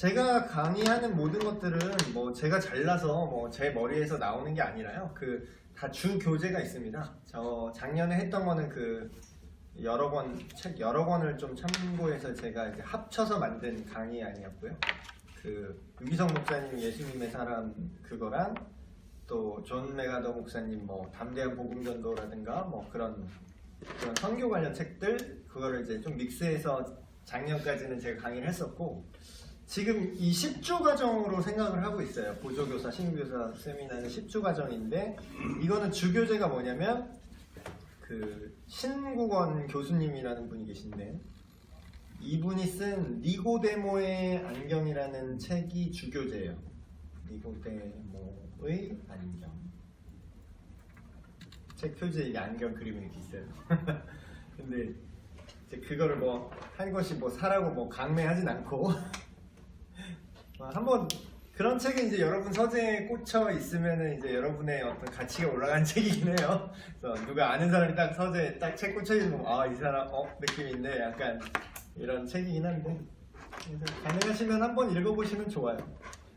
제가 강의하는 모든 것들은 뭐 제가 잘나서 뭐 제 머리에서 나오는 게 아니라요. 그 다 주 교재가 있습니다. 저 작년에 했던 거는 그 책 여러 권을 좀 참고해서 제가 이제 합쳐서 만든 강의 아니었고요. 그 유기성 목사님 예수님의 사람 그거랑 또 존 메가더 목사님 뭐 담대한 복음 전도라든가 뭐 그런 선교 관련 책들 그거를 이제 좀 믹스해서 작년까지는 제가 강의를 했었고, 지금 이 10주 과정으로 생각을 하고 있어요. 보조교사, 신교사 세미나는 10주 과정인데, 이거는 주교재가 뭐냐면 그 신국원 교수님이라는 분이 계신데, 이분이 쓴 니고데모의 안경이라는 책이 주교재예요. 니고데모의 안경. 책 표지에 이게 안경 그림이 이렇게 있어요. 근데 이제 그거를 뭐 한 것이 뭐 사라고 뭐 강매하진 않고 한번 그런 책이 이제 여러분 서재에 꽂혀 있으면은 이제 여러분의 어떤 가치가 올라간 책이긴 해요. 그래서 누가 아는 사람이 딱 서재에 딱 책 꽂혀 있는 거, 아, 이 사람 느낌 있네, 약간 이런 책이긴 한데, 그래서 가능하시면 한번 읽어보시면 좋아요.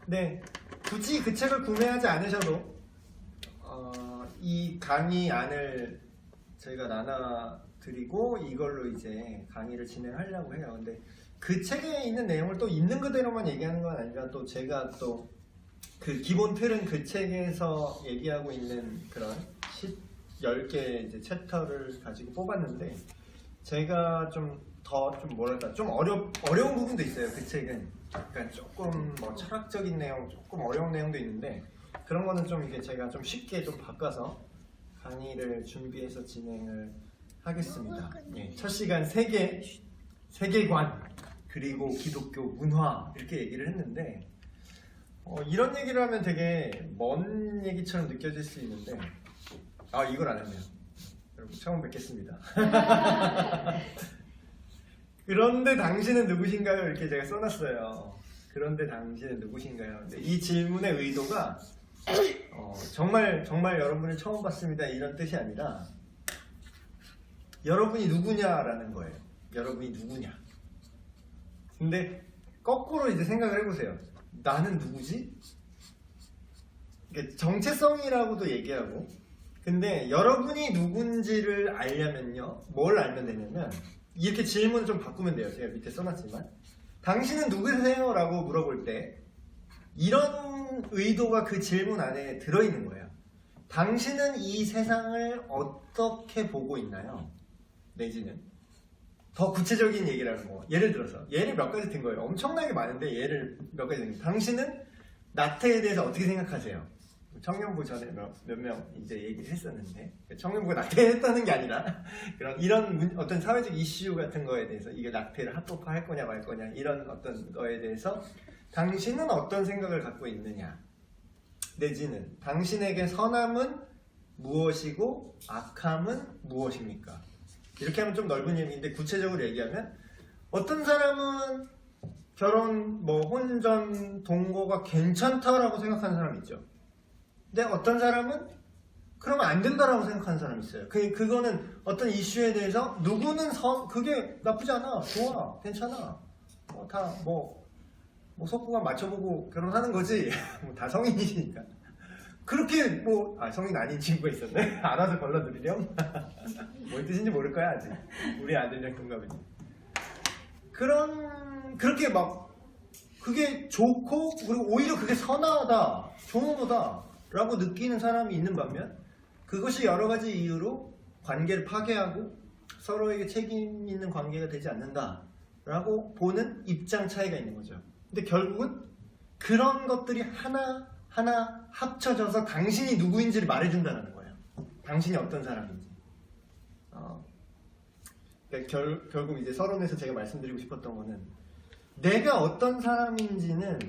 근데 굳이 그 책을 구매하지 않으셔도 이 강의 안을 저희가 나눠드리고 이걸로 이제 강의를 진행하려고 해요. 근데 그 책에 있는 내용을 또 있는 그대로만 얘기하는 건 아니라, 또 제가 또 그 기본 틀은 그 책에서 얘기하고 있는 그런 10개 이제 챕터를 가지고 뽑았는데, 제가 좀 뭐랄까 좀 어려운 부분도 있어요. 그 책은 약간 조금 뭐 철학적인 내용, 조금 어려운 내용도 있는데, 그런 거는 좀 이게 제가 좀 쉽게 좀 바꿔서 강의를 준비해서 진행을 하겠습니다. 예, 첫 시간 세계관 그리고 기독교 문화 이렇게 얘기를 했는데, 이런 얘기를 하면 되게 먼 얘기처럼 느껴질 수 있는데, 이걸 안 했네요. 여러분 처음 뵙겠습니다. 그런데 당신은 누구신가요? 이렇게 제가 써놨어요. 그런데 당신은 누구신가요? 근데 이 질문의 의도가 정말 여러분을 처음 봤습니다 이런 뜻이 아니라, 여러분이 누구냐라는 거예요. 여러분이 누구냐. 근데 거꾸로 이제 생각을 해보세요. 나는 누구지? 정체성이라고도 얘기하고, 근데 여러분이 누군지를 알려면요, 뭘 알면 되냐면, 이렇게 질문을 좀 바꾸면 돼요. 제가 밑에 써놨지만, 당신은 누구세요? 라고 물어볼 때 이런 의도가 그 질문 안에 들어있는 거예요. 당신은 이 세상을 어떻게 보고 있나요? 내지는 더 구체적인 얘기를 하는 거. 예를 들어서 예를 몇 가지 든 거예요. 엄청나게 많은데 예를 몇 가지 든 거예요. 당신은 나태에 대해서 어떻게 생각하세요? 청년부 전에 몇 명 이제 얘기를 했었는데, 청년부가 낙태했다는 게 아니라 이런 어떤 사회적 이슈 같은 거에 대해서, 이게 낙태를 합법화할 거냐 말 거냐 이런 어떤 거에 대해서 당신은 어떤 생각을 갖고 있느냐, 내지는 당신에게 선함은 무엇이고 악함은 무엇입니까? 이렇게 하면 좀 넓은 의미인데, 구체적으로 얘기하면 어떤 사람은 결혼, 혼전, 동거가 괜찮다라고 생각하는 사람이 있죠. 근데 어떤 사람은 그러면 안 된다라고 생각하는 사람이 있어요. 그거는 어떤 이슈에 대해서 누구는 그게 나쁘지 않아, 좋아, 괜찮아, 속구가 맞춰보고 결혼하는 거지. 다 성인이니까. 그렇게 성인 아닌 친구가 있었네. 알아서 걸러드리렴. 뭔 뜻인지 모를 거야 아직. 우리 아들이랑 동갑이지. 그렇게 그게 좋고, 그리고 오히려 그게 선하다, 좋은 거다 라고 느끼는 사람이 있는 반면, 그것이 여러 가지 이유로 관계를 파괴하고 서로에게 책임 있는 관계가 되지 않는다 라고 보는 입장 차이가 있는 거죠. 근데 결국은 그런 것들이 하나 합쳐져서 당신이 누구인지를 말해준다는 거예요. 당신이 어떤 사람인지. 그러니까 결국 이제 서론에서 제가 말씀드리고 싶었던 거는, 내가 어떤 사람인지는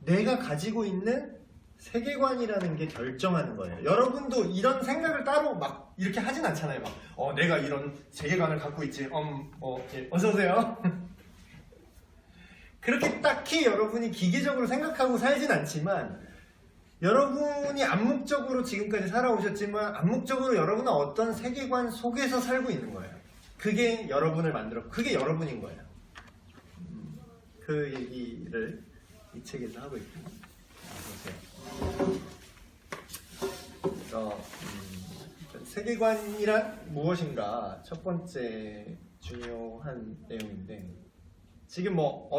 내가 가지고 있는 세계관이라는 게 결정하는 거예요. 여러분도 이런 생각을 따로 이렇게 하진 않잖아요. 내가 이런 세계관을 갖고 있지. 어서오세요. 그렇게 딱히 여러분이 기계적으로 생각하고 살진 않지만, 여러분이 암묵적으로 지금까지 살아오셨지만, 암묵적으로 여러분은 어떤 세계관 속에서 살고 있는 거예요. 그게 여러분을 그게 여러분인 거예요. 그 얘기를 이 책에서 하고 있고. 보세요. 세계관이란 무엇인가 첫 번째 중요한 내용인데, 지금 뭐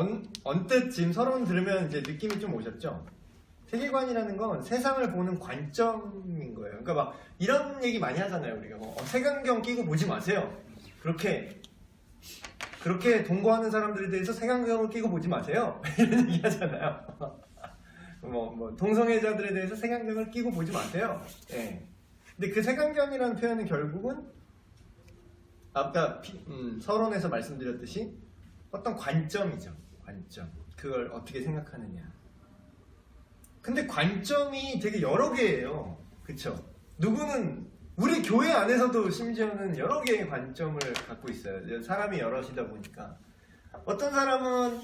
언뜻 지금 서론 들으면 이제 느낌이 좀 오셨죠? 세계관이라는 건 세상을 보는 관점인 거예요. 그러니까 막 이런 얘기 많이 하잖아요. 우리가 뭐 색안경 끼고 보지 마세요. 그렇게 동거하는 사람들에 대해서 색안경을 끼고 보지 마세요. 이런 얘기 하잖아요. 뭐 동성애자들에 대해서 색안경을 끼고 보지 마세요. 예. 근데 그 색안경이라는 표현은 결국은 아까 서론에서 말씀드렸듯이 어떤 관점이죠. 관점. 그걸 어떻게 생각하느냐. 근데 관점이 되게 여러 개예요. 그쵸? 누구는 우리 교회 안에서도 심지어는 여러 개의 관점을 갖고 있어요. 사람이 여럿이다 보니까. 어떤 사람은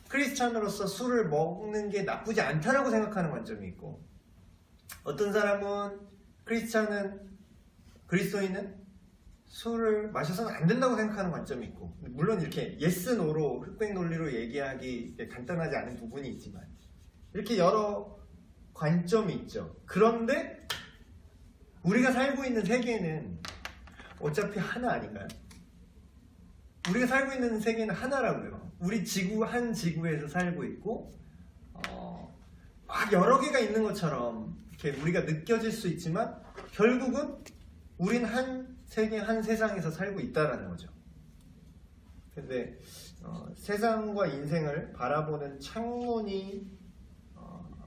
크리스찬으로서 술을 먹는 게 나쁘지 않다라고 생각하는 관점이 있고, 어떤 사람은 그리스도인은 술을 마셔서는 안 된다고 생각하는 관점이 있고, 물론 이렇게 예스 노로 흑백 논리로 얘기하기 간단하지 않은 부분이 있지만 이렇게 여러 관점이 있죠. 그런데 우리가 살고 있는 세계는 어차피 하나 아닌가요? 우리가 살고 있는 세계는 하나라고요. 우리 한 지구에서 살고 있고 막 여러 개가 있는 것처럼 이렇게 우리가 느껴질 수 있지만 결국은 우린 한 세계, 한 세상에서 살고 있다라는 거죠. 근데 세상과 인생을 바라보는 창문이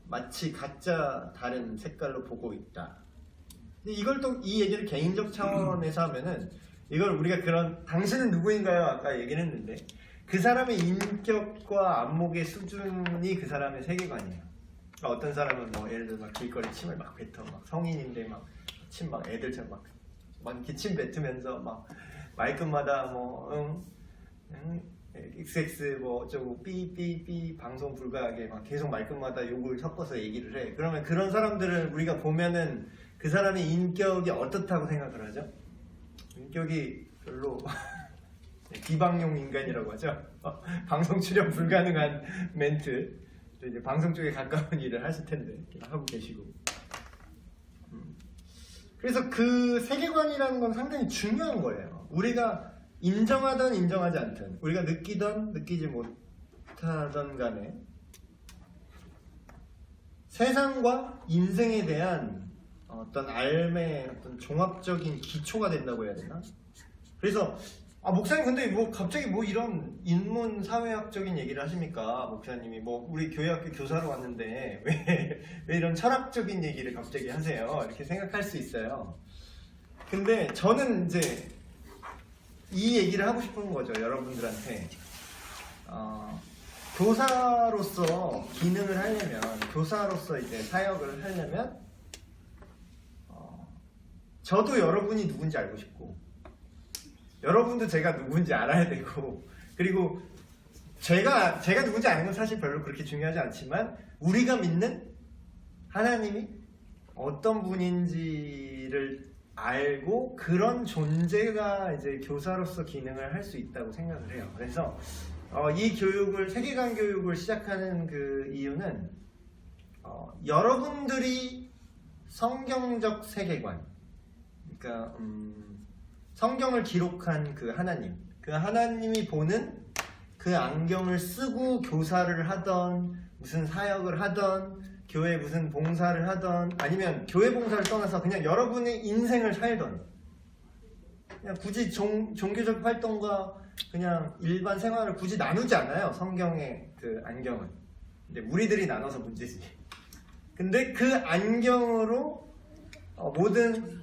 마치 각자 다른 색깔로 보고 있다. 근데 이걸 또 이 얘기를 개인적 차원에서 하면은 이걸 우리가 당신은 누구인가요? 아까 얘기를 했는데 그 사람의 인격과 안목의 수준이 그 사람의 세계관이에요. 어떤 사람은 뭐 예를 들어 막 길거리 침을 막 뱉어, 막 성인인데 막 침 막 애들처럼 막 이렇게 침 뱉으면서 막 말끝마다 XX 뭐 어쩌고 삐삐삐 방송 불가하게 막 계속 말끝마다 욕을 섞어서 얘기를 해. 그러면 그런 사람들을 우리가 보면은 그 사람의 인격이 어떻다고 생각을 하죠? 인격이 별로 비방용 인간이라고 하죠. 방송 출연 불가능한 멘트. 이제 방송 쪽에 가까운 일을 하실 텐데 하고 계시고. 그래서 그 세계관이라는 건 상당히 중요한 거예요. 우리가 인정하든 인정하지 않든, 우리가 느끼든 느끼지 못하든 간에 세상과 인생에 대한 어떤 삶의 어떤 종합적인 기초가 된다고 해야 되나? 그래서 목사님 근데 뭐 갑자기 뭐 이런 인문 사회학적인 얘기를 하십니까? 목사님이 뭐 우리 교회학교 교사로 왔는데 왜 이런 철학적인 얘기를 갑자기 하세요? 이렇게 생각할 수 있어요. 근데 저는 이제 이 얘기를 하고 싶은 거죠. 여러분들한테 교사로서 기능을 하려면, 교사로서 이제 사역을 하려면 저도 여러분이 누군지 알고 싶고, 여러분도 제가 누군지 알아야 되고, 그리고 제가 누군지 아는 건 사실 별로 그렇게 중요하지 않지만 우리가 믿는 하나님이 어떤 분인지를 알고 그런 존재가 이제 교사로서 기능을 할 수 있다고 생각을 해요. 그래서 이 교육을, 세계관 교육을 시작하는 그 이유는 여러분들이 성경적 세계관, 그러니까 성경을 기록한 그 하나님이 보는 그 안경을 쓰고 교사를 하던, 무슨 사역을 하던, 교회 무슨 봉사를 하던, 아니면 교회 봉사를 떠나서 그냥 여러분의 인생을 살던, 그냥 굳이 종교적 활동과 그냥 일반 생활을 굳이 나누지 않아요. 성경의 그 안경은. 근데 우리들이 나눠서 문제지. 근데 그 안경으로 모든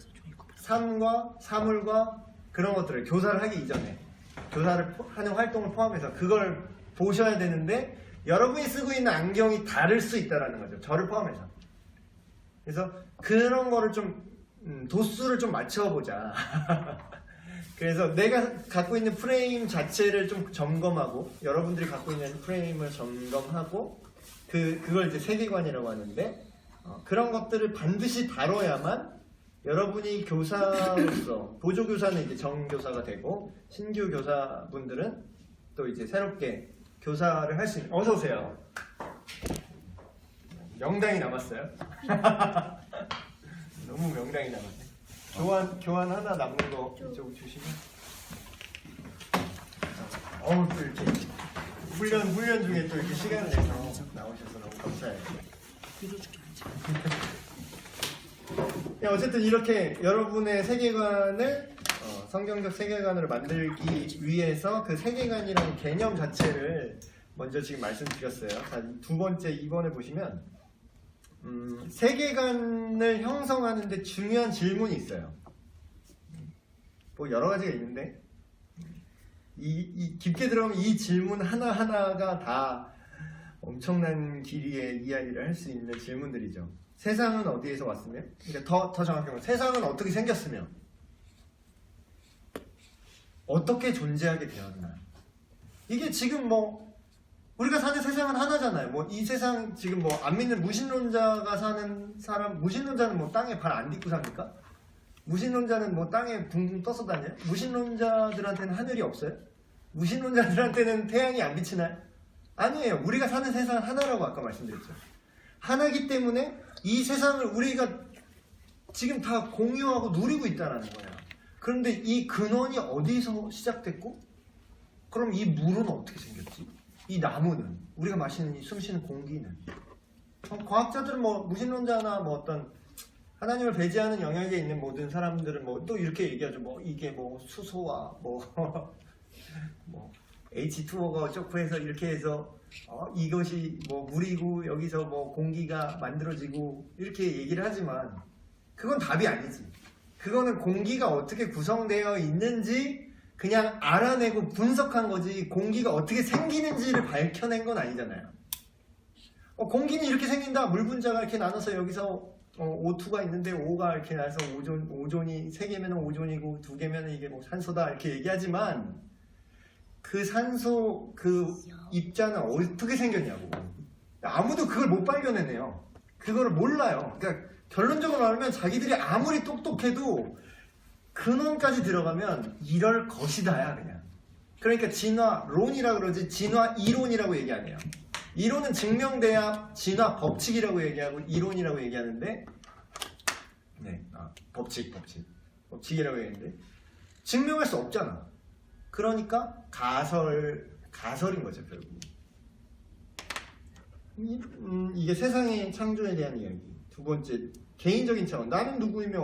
삶과 사물과 그런 것들을, 교사를 하기 이전에 교사를 하는 활동을 포함해서 그걸 보셔야 되는데, 여러분이 쓰고 있는 안경이 다를 수 있다는 거죠. 저를 포함해서. 그래서 그런 거를 좀 도수를 좀 맞춰보자. 그래서 내가 갖고 있는 프레임 자체를 좀 점검하고, 여러분들이 갖고 있는 프레임을 점검하고, 그걸 이제 세계관이라고 하는데, 그런 것들을 반드시 다뤄야만 여러분이 교사로서, 보조교사는 이제 정교사가 되고, 신규 교사분들은 또 이제 새롭게 교사를 할 수 있는, 어서오세요. 명당이 남았어요. 너무 명당이 남았네. 교환 하나 남는 거 이쪽 주시면. 또 이렇게 훈련 중에 또 이렇게 시간을 내서 나오셔서 너무 감사해요. 어쨌든 이렇게 여러분의 세계관을 성경적 세계관으로 만들기 위해서 그 세계관이라는 개념 자체를 먼저 지금 말씀드렸어요. 자, 두 번째 2번에 보시면 세계관을 형성하는데 중요한 질문이 있어요. 뭐 여러 가지가 있는데 이 깊게 들어가면 이 질문 하나하나가 다 엄청난 길이의 이야기를 할 수 있는 질문들이죠. 세상은 어디에서 왔으며? 그러니까 더 정확히 말하면 세상은 어떻게 생겼으며? 어떻게 존재하게 되었나? 이게 지금 뭐 우리가 사는 세상은 하나잖아요. 뭐 이 세상 지금 뭐 안 믿는 무신론자가 사는 사람, 무신론자는 뭐 땅에 발 안 딛고 삽니까? 무신론자는 뭐 땅에 붕붕 떠서 다녀요? 무신론자들한테는 하늘이 없어요? 무신론자들한테는 태양이 안 비치나요? 아니에요. 우리가 사는 세상은 하나라고 아까 말씀드렸죠. 하나이기 때문에 이 세상을 우리가 지금 다 공유하고 누리고 있다는 거예요. 그런데 이 근원이 어디서 시작됐고, 그럼 이 물은 어떻게 생겼지? 이 나무는, 우리가 마시는 이 숨쉬는 공기는, 과학자들은 뭐 무신론자나 뭐 어떤 하나님을 배제하는 영역에 있는 모든 사람들은 뭐 또 이렇게 얘기하죠. 뭐 이게 뭐 수소와 뭐 H2O가 어쩌고 해서 이렇게 해서 이것이 뭐 물이고 여기서 뭐 공기가 만들어지고 이렇게 얘기를 하지만 그건 답이 아니지. 그거는 공기가 어떻게 구성되어 있는지 그냥 알아내고 분석한 거지, 공기가 어떻게 생기는지를 밝혀낸 건 아니잖아요. 공기는 이렇게 생긴다. 물 분자가 이렇게 나눠서 여기서 O2가 있는데 O가 이렇게 나서 오존이 3개면 오존이고 2개면 이게 뭐 산소다 이렇게 얘기하지만 그 산소 그 입자는 어떻게 생겼냐고. 아무도 그걸 못 발견해내요. 그거를 몰라요. 그러니까 결론적으로 말하면 자기들이 아무리 똑똑해도 근원까지 들어가면 이럴 것이다야 그냥. 그러니까 진화론이라고 그러지 진화 이론이라고 얘기 안 해요. 이론은 증명돼야 진화 법칙이라고 얘기하고 이론이라고 얘기하는데, 법칙이라고 얘기하는데 증명할 수 없잖아. 그러니까 가설인 거죠 결국. 이게 세상의 창조에 대한 이야기. 두 번째, 개인적인 차원. 나는 누구이며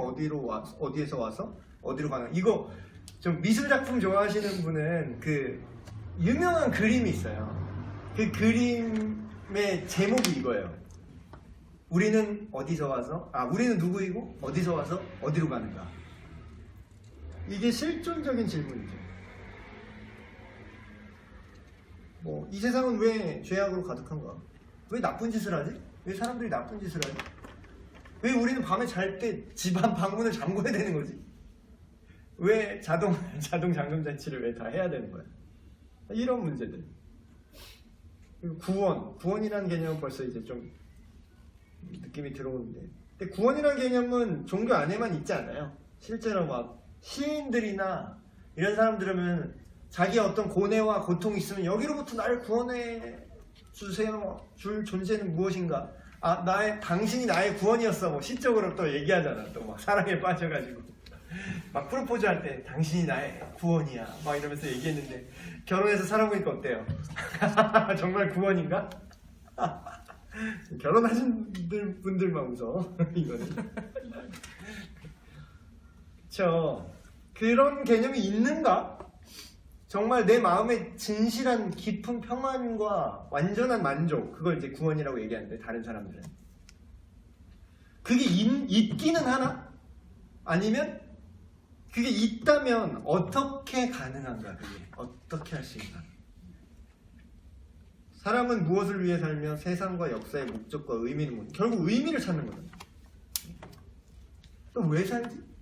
어디에서 와서 어디로 가나. 이거 좀 미술 작품 좋아하시는 분은 그 유명한 그림이 있어요. 그 그림의 제목이 이거예요. 우리는 어디서 와서, 우리는 누구이고 어디서 와서 어디로 가는가. 이게 실존적인 질문이죠. 뭐 이 세상은 왜 죄악으로 가득한가? 왜 나쁜 짓을 하지? 왜 사람들이 나쁜 짓을 하지? 왜 우리는 밤에 잘 때 집안 방문을 잠궈야 되는 거지? 왜 자동 잠금 장치를 왜 다 해야 되는 거야? 이런 문제들. 그리고 구원이라는 개념은 벌써 이제 좀 느낌이 들어오는데, 근데 구원이라는 개념은 종교 안에만 있지 않아요. 실제로 막 시인들이나 이런 사람들은 자기 어떤 고뇌와 고통이 있으면 여기로부터 나를 구원해 주세요. 줄 존재는 무엇인가? 당신이 나의 구원이었어. 뭐 시적으로 또 얘기하잖아. 또 막 사랑에 빠져가지고 막 프로포즈 할 때 당신이 나의 구원이야. 막 이러면서 얘기했는데 결혼해서 살아보니까 어때요? 정말 구원인가? 결혼하신 분들만 웃어. 이거는. 그쵸. 그런 개념이 있는가? 정말 내 마음에 진실한 깊은 평안과 완전한 만족, 그걸 이제 구원이라고 얘기하는데 다른 사람들은 그게 있기는 하나? 아니면 그게 있다면 어떻게 가능한가? 그게 어떻게 할 수 있나? 사람은 무엇을 위해 살며 세상과 역사의 목적과 의미는 뭐냐? 결국 의미를 찾는 거잖아. 또 왜 살지?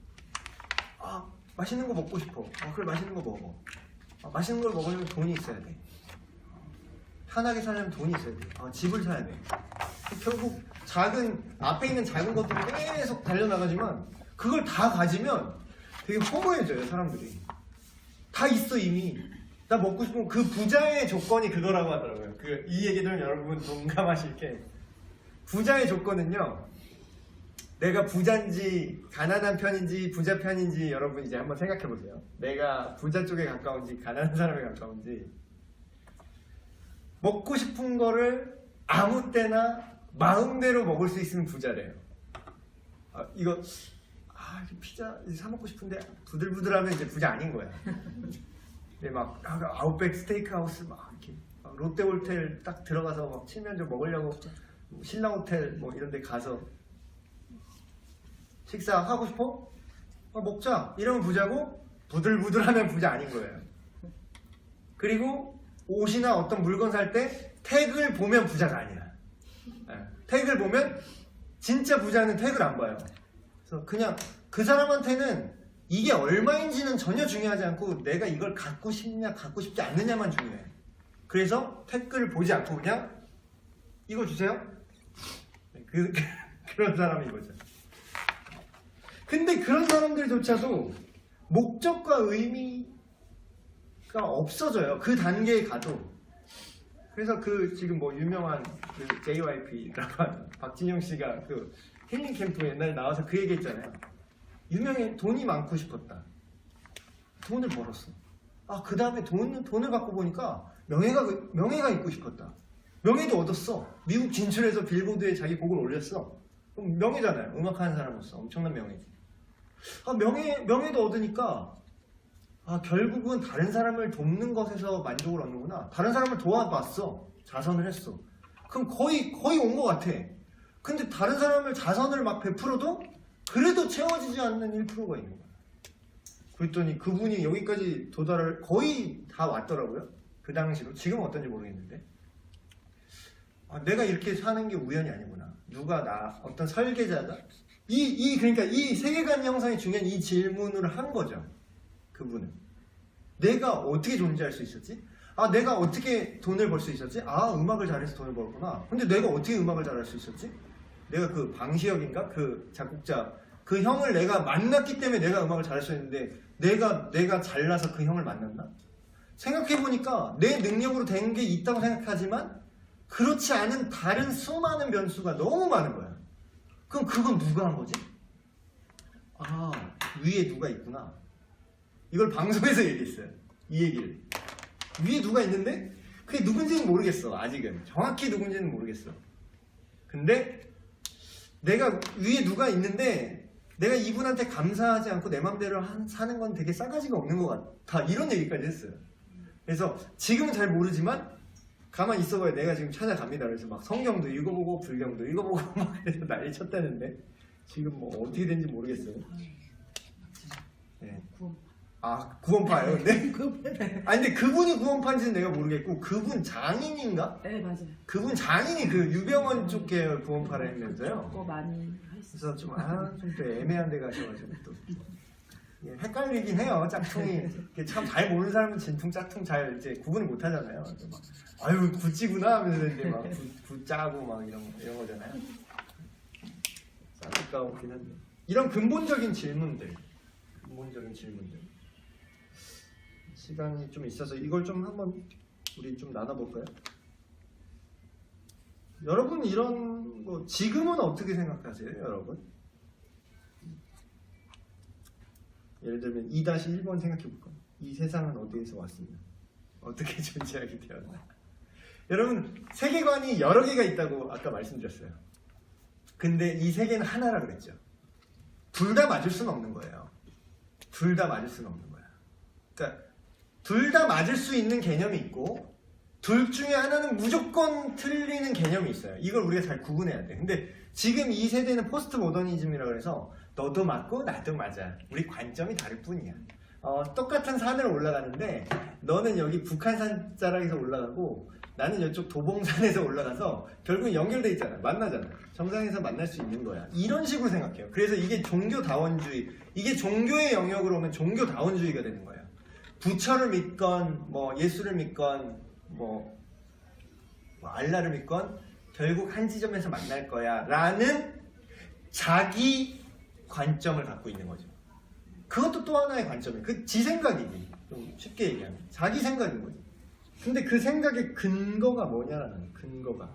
맛있는 거 먹고 싶어. 그래, 맛있는 거 먹어. 맛있는 걸 먹으려면 돈이 있어야 돼. 편하게 살려면 돈이 있어야 돼. 집을 사야 돼. 결국 앞에 있는 작은 것들이 계속 달려나가지만 그걸 다 가지면 되게 허무해져요, 사람들이. 다 있어, 이미. 나 먹고 싶은 그 부자의 조건이 그거라고 하더라고요. 이 얘기 들으면 여러분 동감하실 게, 부자의 조건은요, 내가 부자인지 가난한 편인지 부자 편인지 여러분 이제 한번 생각해 보세요. 내가 부자 쪽에 가까운지 가난한 사람에 가까운지. 먹고 싶은 거를 아무 때나 마음대로 먹을 수 있으면 부자래요. 이거 피자 사 먹고 싶은데 부들부들하면 이제 부자 아닌 거야. 근데 막 아웃백 스테이크하우스 막 이렇게 롯데호텔 딱 들어가서 막 칠면조 먹으려고 신라호텔 뭐 이런 데 가서 식사하고 싶어? 먹자. 이러면 부자고, 부들부들하면 부자 아닌 거예요. 그리고 옷이나 어떤 물건 살 때 택을 보면 부자가 아니야. 택을 보면 진짜 부자는 택을 안 봐요. 그래서 그냥 그 사람한테는 이게 얼마인지는 전혀 중요하지 않고 내가 이걸 갖고 싶냐 갖고 싶지 않느냐만 중요해. 그래서 택을 보지 않고 그냥 이거 주세요. 그런 사람인 거죠. 근데 그런 사람들조차도 목적과 의미가 없어져요. 그 단계에 가도. 그래서 지금 뭐 유명한 JYP 드라마 박진영 씨가 힐링 캠프 옛날에 나와서 그 얘기 했잖아요. 유명해, 돈이 많고 싶었다. 돈을 벌었어. 그 다음에 돈을 갖고 보니까 명예가 있고 싶었다. 명예도 얻었어. 미국 진출해서 빌보드에 자기 곡을 올렸어. 그럼 명예잖아요. 음악하는 사람으로서 엄청난 명예지. 명예도 얻으니까 결국은 다른 사람을 돕는 것에서 만족을 얻는구나. 다른 사람을 도와봤어. 자선을 했어. 그럼 거의 온 것 같아. 근데 다른 사람을 자선을 막 베풀어도 그래도 채워지지 않는 1%가 있는 거야. 그랬더니 그분이 여기까지 도달을 거의 다 왔더라고요. 그 당시로. 지금은 어떤지 모르겠는데. 내가 이렇게 사는 게 우연이 아니구나. 누가 어떤 설계자가 그러니까 이 세계관 형성이 중요한 이 질문을 한 거죠. 그분은. 내가 어떻게 존재할 수 있었지? 내가 어떻게 돈을 벌 수 있었지? 음악을 잘해서 돈을 벌었구나. 근데 내가 어떻게 음악을 잘할 수 있었지? 내가 방시혁인가? 작곡자. 그 형을 내가 만났기 때문에 내가 음악을 잘할 수 있는데 내가 잘나서 그 형을 만났나? 생각해보니까 내 능력으로 된 게 있다고 생각하지만 그렇지 않은 다른 수많은 변수가 너무 많은 거야. 그럼 그건 누가 한 거지? 위에 누가 있구나. 이걸 방송에서 얘기했어요. 이 얘기를. 위에 누가 있는데 그게 누군지는 모르겠어. 아직은. 정확히 누군지는 모르겠어. 근데 내가 위에 누가 있는데 내가 이분한테 감사하지 않고 내 맘대로 사는 건 되게 싸가지가 없는 것 같아. 이런 얘기까지 했어요. 그래서 지금은 잘 모르지만 가만히 있어봐요. 내가 지금 찾아갑니다. 그래서 막 성경도 읽어보고 불경도 읽어보고 막 그래서 난리 쳤다는데 지금 뭐 어떻게 된지 모르겠어요. 네. 구원파예요. 근데 근데 그분이 구원파인지는 내가 모르겠고 그분 장인인가? 네, 맞아요. 그분 장인이 유병원 쪽 계열 구원파라 했면서요. 많이 그래서 좀 또 애매한 데 가셔가지고 또 헷갈리긴 해요. 짝퉁이 참 잘 모르는 사람은 진퉁 짝퉁 잘 이제 구분을 못 하잖아요. 막 구찌구나 하면서 이제 막 구짜고 막 이런 거잖아요. 안타까웠긴 한데 이런 근본적인 질문들 시간이 좀 있어서 이걸 좀 한번 우리 좀 나눠볼까요? 여러분 이런 거 지금은 어떻게 생각하세요, 여러분? 예를 들면 2-1번 생각해볼까? 이 세상은 어디에서 왔습니다. 어떻게 존재하게 되었나? 여러분 세계관이 여러 개가 있다고 아까 말씀드렸어요. 근데 이 세계는 하나라 그랬죠. 둘 다 맞을 수는 없는 거예요. 둘 다 맞을 수는 없는 거야. 그러니까 둘 다 맞을 수 있는 개념이 있고 둘 중에 하나는 무조건 틀리는 개념이 있어요. 이걸 우리가 잘 구분해야 돼. 근데 지금 이 세대는 포스트 모더니즘이라고 해서 너도 맞고 나도 맞아. 우리 관점이 다를 뿐이야. 똑같은 산을 올라가는데 너는 여기 북한산 자락에서 올라가고 나는 이쪽 도봉산에서 올라가서 결국은 연결돼 있잖아. 만나잖아. 정상에서 만날 수 있는 거야. 이런 식으로 생각해요. 그래서 이게 종교다원주의, 이게 종교의 영역으로 오면 종교다원주의가 되는 거예요. 부처를 믿건 뭐 예수를 믿건 뭐 알라를 믿건 결국 한 지점에서 만날 거야 라는 자기 관점을 갖고 있는 거죠. 그것도 또 하나의 관점이에요. 지 생각이지. 좀 쉽게 얘기하면 자기 생각인 거지. 근데 그 생각의 근거가 뭐냐라는 거예요. 근거.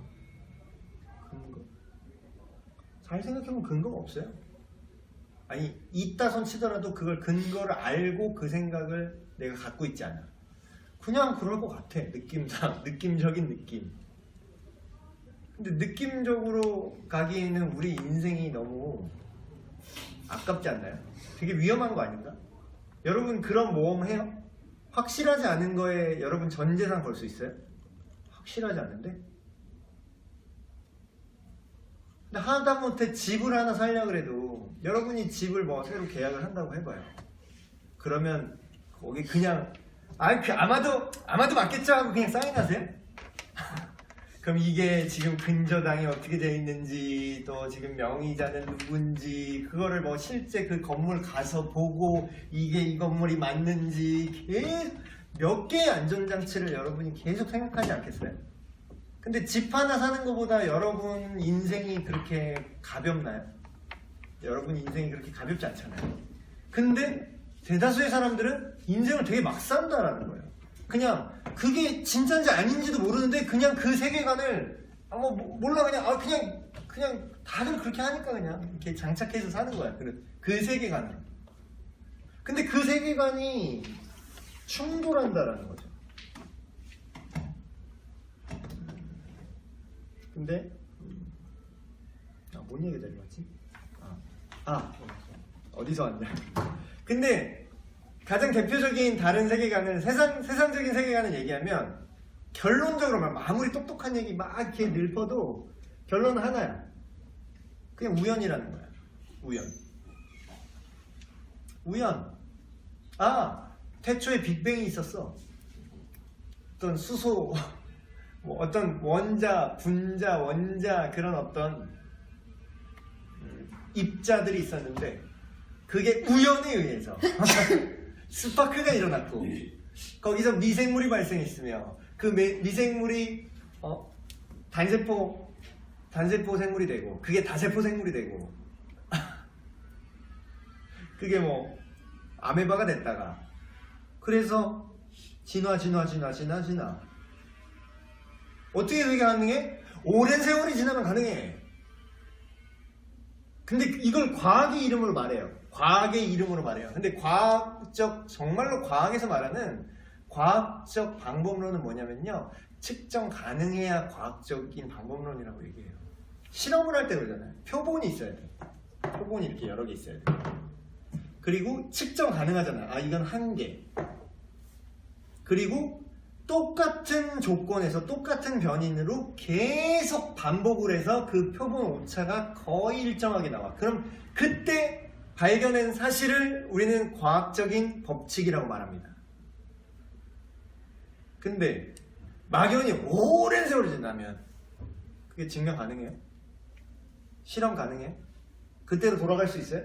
잘 생각해보면 근거가 없어요. 아니 있다 손 치더라도 그걸 근거를 알고 그 생각을 내가 갖고 있지 않아. 그냥 그럴 것 같아. 느낌상 느낌적인 느낌. 근데 느낌적으로 가기에는 우리 인생이 너무 아깝지 않나요? 되게 위험한 거 아닌가? 여러분 그런 모험 해요? 확실하지 않은 거에 여러분 전 재산 걸 수 있어요? 확실하지 않은데? 근데 하다못해 집을 하나 살려고 그래도 여러분이 집을 뭐 새로 계약을 한다고 해봐요. 그러면 거기 그냥 아마도 맞겠죠 하고 그냥 사인하세요? 그럼 이게 지금 근저당이 어떻게 돼 있는지 또 지금 명의자는 누군지 그거를 뭐 실제 그 건물 가서 보고 이게 이 건물이 맞는지 계속 몇 개의 안전장치를 여러분이 계속 생각하지 않겠어요? 근데 집 하나 사는 것보다 여러분 인생이 그렇게 가볍나요? 여러분 인생이 그렇게 가볍지 않잖아요. 근데 대다수의 사람들은 인생을 되게 막 산다라는 거예요. 그냥 그게 진짜인지 아닌지도 모르는데 그냥 그 세계관을 몰라 그냥 다들 그렇게 하니까 그냥 이렇게 장착해서 사는 거야. 그 세계관을. 근데 그 세계관이 충돌한다라는 거죠. 근데 뭔 얘기가 되지? 어디서 왔냐? 근데 가장 대표적인 다른 세계관을 세상적인 세계관을 얘기하면 결론적으로 아무리 똑똑한 얘기 막 이렇게 늙어도 결론은 하나야. 그냥 우연이라는 거야. 우연. 태초에 빅뱅이 있었어. 어떤 수소 뭐 어떤 원자, 분자, 원자 그런 어떤 입자들이 있었는데 그게 우연에 의해서 스파크가 일어났고 거기서 미생물이 발생했으며 그 미생물이 단세포 생물이 되고 그게 다세포 생물이 되고 그게 뭐 아메바가 됐다가 그래서 진화 어떻게 그게 가능해? 오랜 세월이 지나면 가능해. 근데 이걸 과학의 이름으로 말해요. 근데 정말로 과학에서 말하는 과학적 방법론은 뭐냐면요. 측정 가능해야 과학적인 방법론이라고 얘기해요. 실험을 할 때 그러잖아요. 표본이 있어야 돼. 표본이 이렇게 여러 개 있어야 돼. 그리고 측정 가능하잖아. 이건 한 개. 그리고 똑같은 조건에서 똑같은 변인으로 계속 반복을 해서 그 표본 오차가 거의 일정하게 나와. 그럼 그때 발견한 사실을 우리는 과학적인 법칙이라고 말합니다. 근데 막연히 오랜 세월이 지나면 그게 증명 가능해요? 실험 가능해요? 그때로 돌아갈 수 있어요?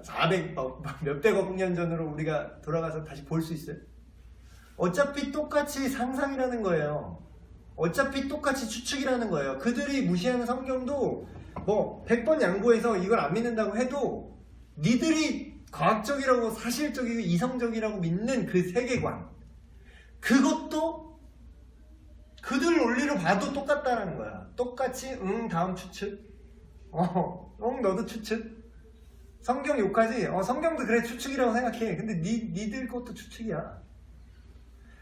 400, 몇백억 년 전으로 우리가 돌아가서 다시 볼 수 있어요? 어차피 똑같이 상상이라는 거예요. 어차피 똑같이 추측이라는 거예요. 그들이 무시하는 성경도 뭐 100번 양보해서 이걸 안 믿는다고 해도 니들이 과학적이라고 사실적이고 이성적이라고 믿는 그 세계관 그것도 그들 논리로 봐도 똑같다라는 거야. 똑같이 다음 추측 너도 추측 성경 욕하지? 성경도 그래 추측이라고 생각해. 근데 니들 것도 추측이야.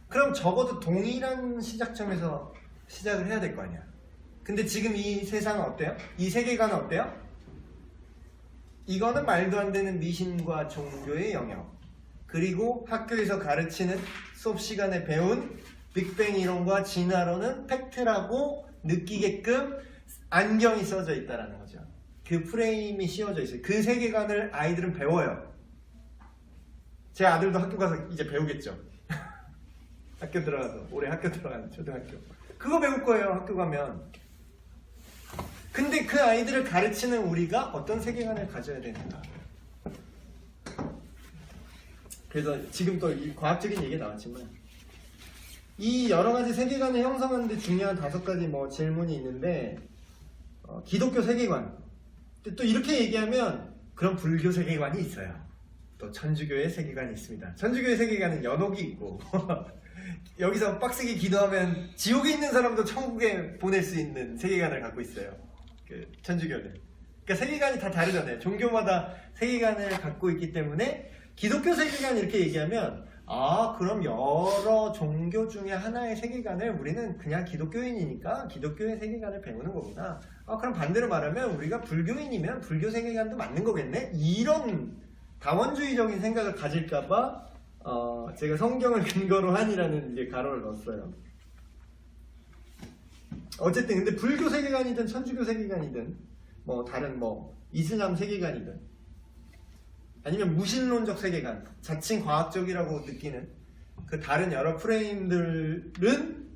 그럼 적어도 동일한 시작점에서 시작을 해야 될 거 아니야. 근데 지금 이 세상은 어때요? 이 세계관은 어때요? 이거는 말도 안 되는 미신과 종교의 영역 그리고 학교에서 가르치는 수업 시간에 배운 빅뱅 이론과 진화론은 팩트라고 느끼게끔 안경이 써져 있다는 거죠. 그 프레임이 씌워져 있어요. 그 세계관을 아이들은 배워요. 제 아들도 학교 가서 이제 배우겠죠. 학교 들어가서 올해 학교 들어가는 초등학교 그거 배울 거예요. 학교 가면. 근데 그 아이들을 가르치는 우리가 어떤 세계관을 가져야 되는가. 그래서 지금 또 이 과학적인 얘기가 나왔지만 이 여러 가지 세계관을 형성하는데 중요한 5가지 뭐 질문이 있는데 기독교 세계관 또 이렇게 얘기하면 그런 불교 세계관이 있어요. 또 천주교의 세계관이 있습니다. 천주교의 세계관은 연옥이 있고 여기서 빡세게 기도하면 지옥에 있는 사람도 천국에 보낼 수 있는 세계관을 갖고 있어요. 그 천주교는. 그러니까 세계관이 다 다르잖아요. 종교마다 세계관을 갖고 있기 때문에 기독교 세계관 이렇게 얘기하면 아 그럼 여러 종교 중에 하나의 세계관을 우리는 그냥 기독교인이니까 기독교의 세계관을 배우는 거구나. 아 그럼 반대로 말하면 우리가 불교인이면 불교 세계관도 맞는 거겠네? 이런 다원주의적인 생각을 가질까봐 제가 성경을 근거로 한이라는 이제 가로를 넣었어요. 어쨌든 근데 불교 세계관이든 천주교 세계관이든 뭐 다른 뭐 이슬람 세계관이든 아니면 무신론적 세계관, 자칭 과학적이라고 느끼는 그 다른 여러 프레임들은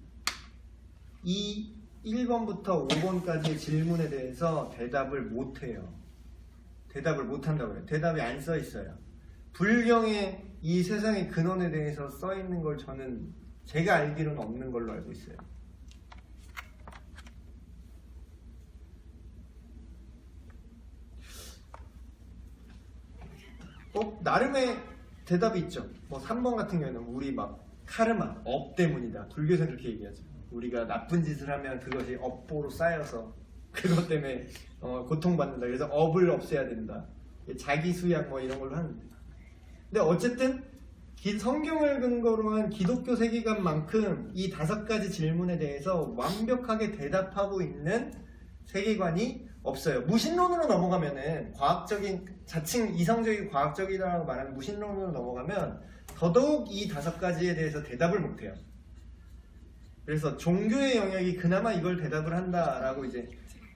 이 1번부터 5번까지의 질문에 대해서 대답을 못해요. 대답을 못한다고 해요. 대답이 안 써 있어요. 불경에 이 세상의 근원에 대해서 써 있는 걸 저는 제가 알기로는 없는 걸로 알고 있어요. 나름의 대답이 있죠. 뭐 3번 같은 경우에는 우리 막 카르마, 업 때문이다. 불교에서는 그렇게 얘기하죠. 우리가 나쁜 짓을 하면 그것이 업보로 쌓여서 그것 때문에 고통받는다. 그래서 업을 없애야 된다. 자기 수양 뭐 이런 걸로 하는데. 근데 어쨌든 성경을 근거로 한 기독교 세계관만큼 이 5가지 질문에 대해서 완벽하게 대답하고 있는 세계관이 없어요. 무신론으로 넘어가면은 과학적인 자칭 이성적이고 과학적이라고 말하는 무신론으로 넘어가면 더더욱 이 5가지에 대해서 대답을 못해요. 그래서 종교의 영역이 그나마 이걸 대답을 한다라고 이제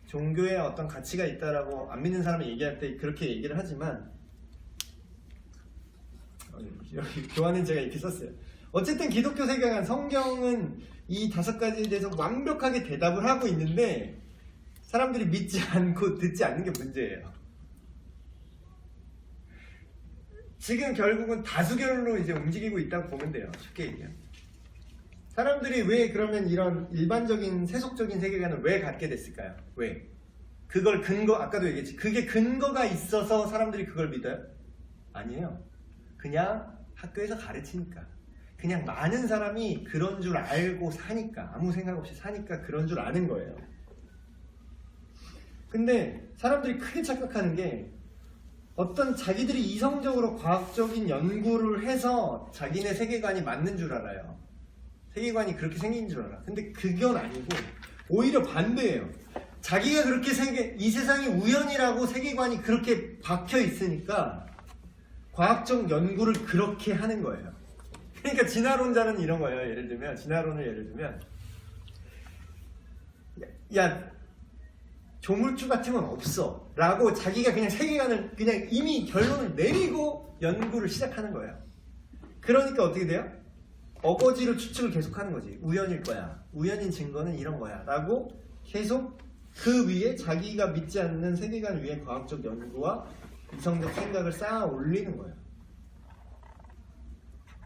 종교에 어떤 가치가 있다라고 안 믿는 사람이 얘기할 때 그렇게 얘기를 하지만 여기 교환은 제가 이렇게 썼어요. 어쨌든 기독교 세계관 성경은 이 5가지에 대해서 완벽하게 대답을 하고 있는데 사람들이 믿지 않고 듣지 않는 게 문제예요. 지금 결국은 다수결로 이제 움직이고 있다고 보면 돼요. 쉽게 얘기하면. 사람들이 왜 그러면 이런 일반적인 세속적인 세계관을 왜 갖게 됐을까요? 왜? 그걸 아까도 얘기했지. 그게 근거가 있어서 사람들이 그걸 믿어요? 아니에요. 그냥 학교에서 가르치니까. 그냥 많은 사람이 그런 줄 알고 사니까. 아무 생각 없이 사니까 그런 줄 아는 거예요. 근데 사람들이 크게 착각하는 게 어떤 자기들이 이성적으로 과학적인 연구를 해서 자기네 세계관이 맞는 줄 알아요. 세계관이 그렇게 생긴 줄 알아. 근데 그건 아니고 오히려 반대예요. 자기가 그렇게 이 세상이 우연이라고 세계관이 그렇게 박혀 있으니까 과학적 연구를 그렇게 하는 거예요. 그러니까 진화론자는 이런 거예요. 진화론을 예를 들면 야 조물주 같은 건 없어 라고 자기가 그냥 세계관을 그냥 이미 결론을 내리고 연구를 시작하는 거예요. 그러니까 어떻게 돼요? 어거지로 추측을 계속하는 거지. 우연일 거야. 우연인 증거는 이런 거야 라고 계속 그 위에 자기가 믿지 않는 세계관 위에 과학적 연구와 이성적 생각을 쌓아 올리는 거예요.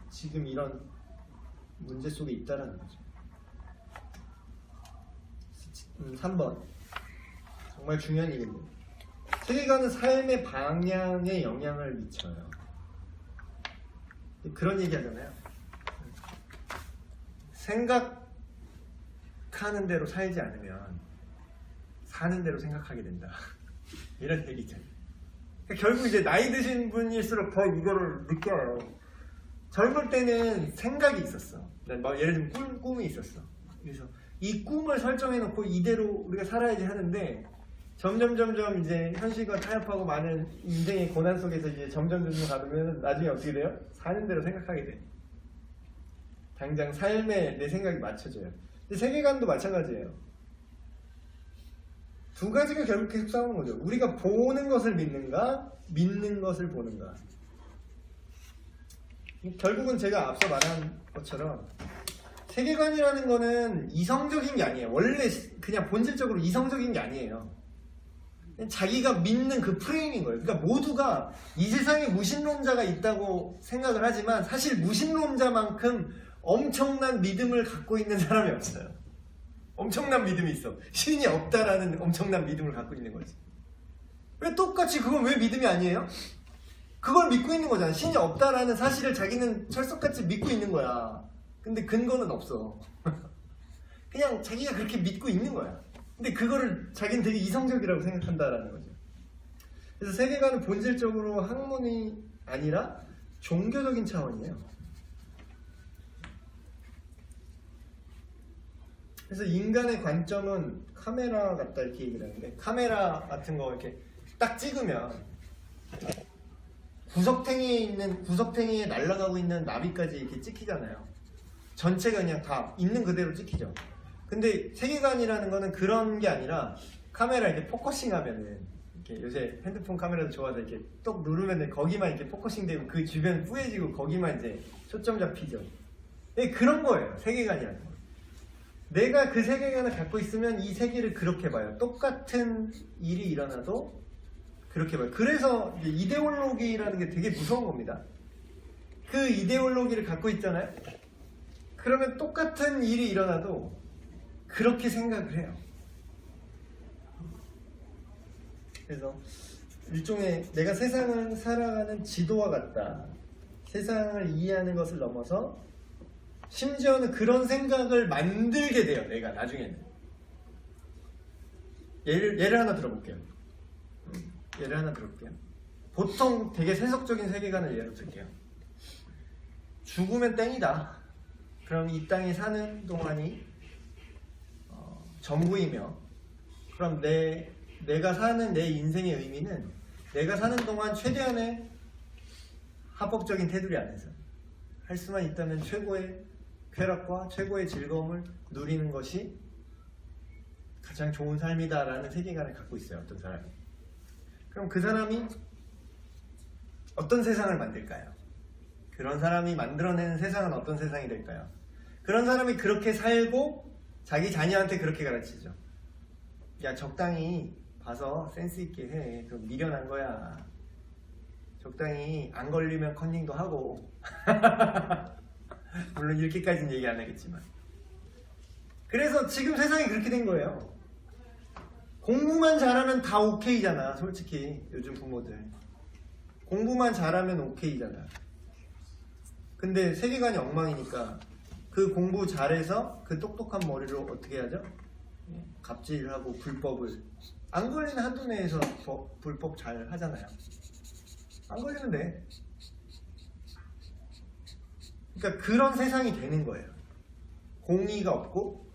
지금 이런 문제 속에 있다라는 거죠. 3번 정말 중요한 얘기입니다. 세계관은 삶의 방향에 영향을 미쳐요. 그런 얘기 하잖아요. 생각하는 대로 살지 않으면 사는 대로 생각하게 된다. 이런 얘기 있잖아요. 그러니까 결국 이제 나이 드신 분일수록 더 이거를 느껴요. 젊을 때는 생각이 있었어. 뭐 예를 들면 꿈이 있었어. 그래서 이 꿈을 설정해놓고 이대로 우리가 살아야지 하는데 점점 이제 현실과 타협하고 많은 인생의 고난 속에서 이제 점점 가면 나중에 어떻게 돼요? 사는 대로 생각하게 돼. 당장 삶에 내 생각이 맞춰져요. 근데 세계관도 마찬가지예요. 2가지가 결국 계속 싸우는 거죠. 우리가 보는 것을 믿는가, 믿는 것을 보는가. 결국은 제가 앞서 말한 것처럼 세계관이라는 거는 이성적인 게 아니에요. 원래 그냥 본질적으로 이성적인 게 아니에요. 자기가 믿는 그 프레임인 거예요. 그러니까 모두가 이 세상에 무신론자가 있다고 생각을 하지만 사실 무신론자만큼 엄청난 믿음을 갖고 있는 사람이 없어요. 엄청난 믿음이 있어. 신이 없다라는 엄청난 믿음을 갖고 있는 거지. 왜 똑같이 그건 왜 믿음이 아니에요? 그걸 믿고 있는 거잖아. 신이 없다라는 사실을 자기는 철석같이 믿고 있는 거야. 근데 근거는 없어. 그냥 자기가 그렇게 믿고 있는 거야. 근데 그거를 자기는 되게 이성적이라고 생각한다라는 거죠. 그래서 세계관은 본질적으로 학문이 아니라 종교적인 차원이에요. 그래서 인간의 관점은 카메라 같다 이렇게 얘기를 하는데, 카메라 같은 거 이렇게 딱 찍으면 구석탱이에 날아가고 있는 나비까지 이렇게 찍히잖아요. 전체가 그냥 다 있는 그대로 찍히죠. 근데 세계관이라는 거는 그런 게 아니라, 카메라 이렇게 포커싱 하면은, 이렇게 요새 핸드폰 카메라도 좋아서 이렇게 똑 누르면은 거기만 이렇게 포커싱 되고 그 주변 뿌얘지고 거기만 이제 초점 잡히죠. 그런 거예요, 세계관이라는 거. 내가 그 세계관을 갖고 있으면 이 세계를 그렇게 봐요. 똑같은 일이 일어나도 그렇게 봐요. 그래서 이데올로기라는 게 되게 무서운 겁니다. 그 이데올로기를 갖고 있잖아요. 그러면 똑같은 일이 일어나도 그렇게 생각을 해요. 그래서 일종의 내가 세상을 살아가는 지도와 같다. 세상을 이해하는 것을 넘어서 심지어는 그런 생각을 만들게 돼요. 내가 나중에는. 예를 하나 들어볼게요. 보통 되게 세속적인 세계관을 예로 들게요. 죽으면 땡이다. 그럼 이 땅에 사는 동안이 전부이며, 그럼 내가 사는 내 인생의 의미는 내가 사는 동안 최대한의 합법적인 테두리 안에서 할 수만 있다면 최고의 쾌락과 최고의 즐거움을 누리는 것이 가장 좋은 삶이다라는 세계관을 갖고 있어요. 어떤 사람이. 그럼 그 사람이 어떤 세상을 만들까요? 그런 사람이 만들어내는 세상은 어떤 세상이 될까요? 그런 사람이 그렇게 살고 자기 자녀한테 그렇게 가르치죠. 야, 적당히 봐서 센스 있게 해. 그럼 미련한 거야. 적당히 안 걸리면 컨닝도 하고. 물론 이렇게까지는 얘기 안 하겠지만. 그래서 지금 세상이 그렇게 된 거예요. 공부만 잘하면 다 오케이잖아. 솔직히 요즘 부모들 공부만 잘하면 오케이잖아. 근데 세계관이 엉망이니까 그 공부 잘해서 그 똑똑한 머리로 어떻게 하죠? 갑질하고 불법을, 안 걸리는 한도 내에서 불법 잘 하잖아요. 안 걸리면 돼. 그러니까 그런 세상이 되는 거예요. 공의가 없고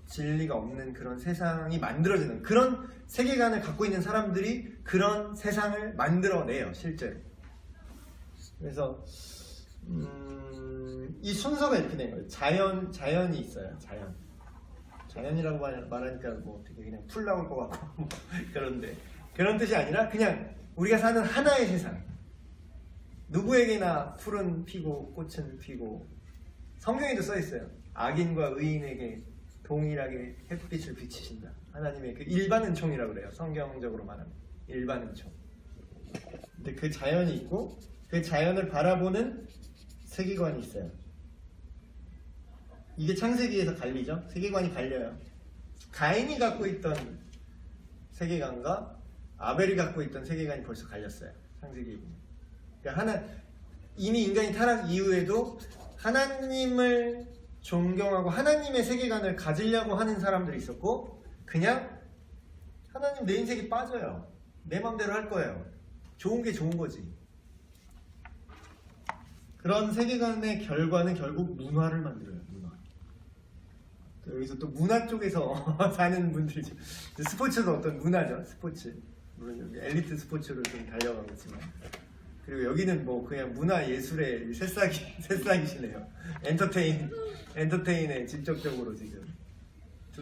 진리가 없는 그런 세상이 만들어지는, 그런 세계관을 갖고 있는 사람들이 그런 세상을 만들어내요, 실제로. 그래서 이 순서가 이렇게 된 거예요. 자연이 있어요. 자연이라고 말하니까 뭐 되게 그냥 풀 나올 것 같고 그런데 그런 뜻이 아니라 그냥 우리가 사는 하나의 세상. 누구에게나 풀은 피고 꽃은 피고, 성경에도 써 있어요. 악인과 의인에게 동일하게 햇빛을 비치신다. 하나님의 그 일반은총이라고 그래요. 성경적으로 말하면 일반은총. 근데 그 자연이 있고 그 자연을 바라보는 세계관이 있어요. 이게 창세기에서 갈리죠. 세계관이 갈려요. 가인이 갖고 있던 세계관과 아벨이 갖고 있던 세계관이 벌써 갈렸어요. 창세기에 보면. 그러니까 이미 인간이 타락 이후에도 하나님을 존경하고 하나님의 세계관을 가지려고 하는 사람들이 있었고, 그냥 하나님 내 인생에 빠져요. 내 맘대로 할 거예요. 좋은 게 좋은 거지. 그런 세계관의 결과는 결국 문화를 만들어요. 문화. 여기서 또 문화 쪽에서 사는 분들이, 스포츠도 어떤 문화죠. 스포츠. 물론 여기 엘리트 스포츠로 좀 달려가고 있지만, 그리고 여기는 뭐 그냥 문화 예술의 새싹이시네요. 엔터테인에 직접적으로 지금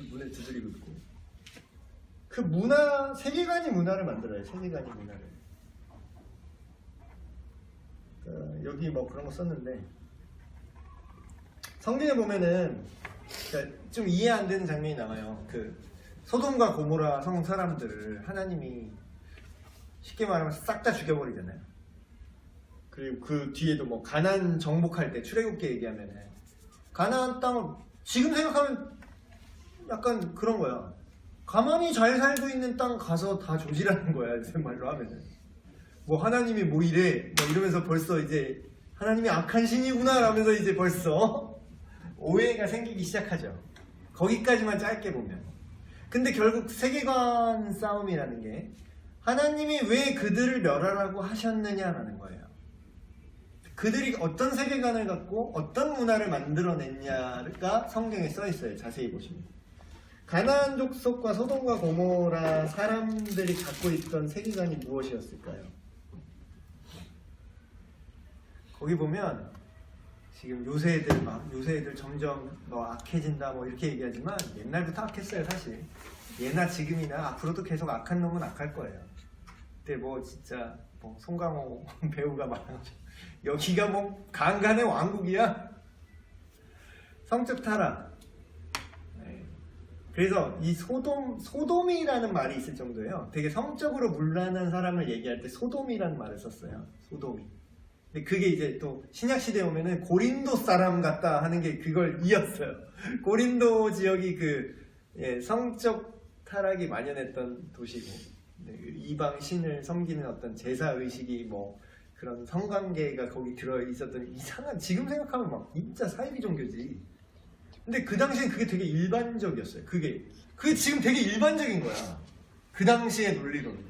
문을 두드리고 있고, 그 문화, 세계관이 문화를 만들어요. 세계관이 문화를. 여기 뭐 그런 거 썼는데, 성경에 보면은 좀 이해 안 되는 장면이 나와요. 그 소돔과 고모라 성 사람들을 하나님이 쉽게 말하면 싹 다 죽여버리잖아요. 그리고 그 뒤에도 뭐 가나안 정복할 때 출애굽기 얘기하면은 가나안 땅을 지금 생각하면 약간 그런 거야. 가만히 잘 살고 있는 땅 가서 다 조지라는 거야. 요새 말로 하면은 뭐 하나님이 뭐 이래 뭐 이러면서 벌써 이제 하나님이 악한 신이구나 라면서 이제 벌써 오해가 생기기 시작하죠. 거기까지만 짧게 보면. 근데 결국 세계관 싸움이라는 게 하나님이 왜 그들을 멸하라고 하셨느냐라는 거예요. 그들이 어떤 세계관을 갖고 어떤 문화를 만들어냈냐가 성경에 써 있어요. 자세히 보시면. 가나안 족속과 소돔과 고모라 사람들이 갖고 있던 세계관이 무엇이었을까요? 거기 보면 지금 요새 애들 점점 뭐 악해진다 뭐 이렇게 얘기하지만 옛날부터 악했어요. 사실 예나 지금이나 앞으로도 계속 악한 놈은 악할 거예요. 근데 뭐 진짜 뭐 송강호 배우가 말한 것처럼 여기가 뭐 강간의 왕국이야. 성적 타락. 네. 그래서 이 소돔이라는 말이 있을 정도예요. 되게 성적으로 문란한 사람을 얘기할 때 소돔이라는 말을 썼어요. 소돔이. 근데 그게 이제 또 신약시대에 오면은 고린도 사람 같다 하는 게 그걸 이었어요. 고린도 지역이 성적 타락이 만연했던 도시고, 이방 신을 섬기는 어떤 제사 의식이 뭐 그런 성관계가 거기 들어 있었던 이상한, 지금 생각하면 막 진짜 사이비 종교지. 근데 그 당시엔 그게 되게 일반적이었어요. 그게 지금 되게 일반적인 거야. 그 당시의 논리로는.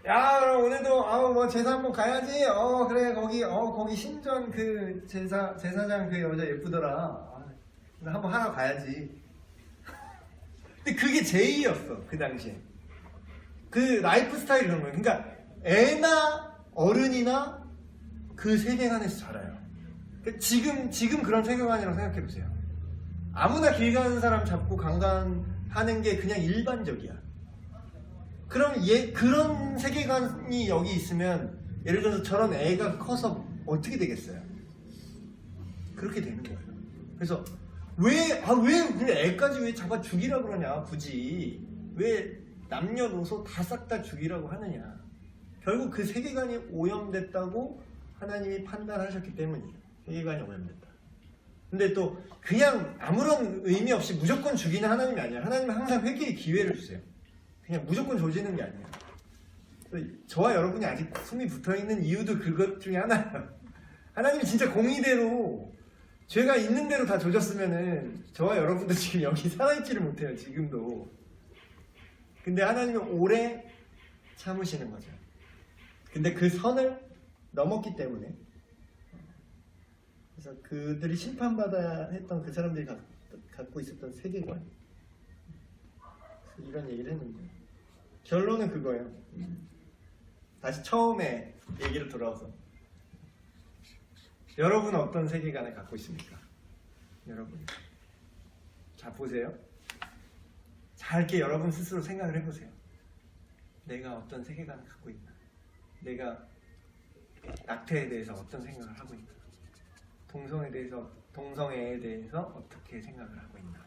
야, 그럼 오늘도 뭐 제사 한번 가야지. 그래, 거기 신전 그 제사장 그 여자 예쁘더라. 나 한번 하러 가야지. 근데 그게 제의였어, 그 당시에. 그 라이프 스타일이 그런 거예요. 그러니까 애나 어른이나 그 세계관에서 자라요. 그러니까 지금 그런 세계관이라고 생각해 보세요. 아무나 길 가는 사람 잡고 강간하는 게 그냥 일반적이야. 그럼 그런 세계관이 여기 있으면 예를 들어서 저런 애가 커서 어떻게 되겠어요? 그렇게 되는 거예요. 그래서 왜 애까지 왜 잡아 죽이라 그러냐, 굳이. 왜 남녀노소 다 싹 다 죽이라고 하느냐. 결국 그 세계관이 오염됐다고 하나님이 판단하셨기 때문이에요. 세계관이 오염됐다. 근데 또 그냥 아무런 의미 없이 무조건 죽이는 하나님이 아니야. 하나님은 항상 회개의 기회를 주세요. 그냥 무조건 조지는 게 아니에요. 저와 여러분이 아직 숨이 붙어있는 이유도 그것 중에 하나예요. 하나님이 진짜 공의대로 죄가 있는 대로 다 조졌으면은 저와 여러분도 지금 여기 살아있지를 못해요. 지금도. 근데 하나님은 오래 참으시는 거죠. 근데 그 선을 넘었기 때문에, 그래서 그들이 심판받아야 했던 그 사람들이 갖고 있었던 세계관, 이런 얘기를 했는데 결론은 그거예요. 다시 처음에 얘기를 돌아와서 여러분은 어떤 세계관을 갖고 있습니까? 여러분 자 보세요. 잘 이렇게 여러분 스스로 생각을 해보세요. 내가 어떤 세계관을 갖고 있나? 내가 낙태에 대해서 어떤 생각을 하고 있나? 동성애에 대해서 어떻게 생각을 하고 있나?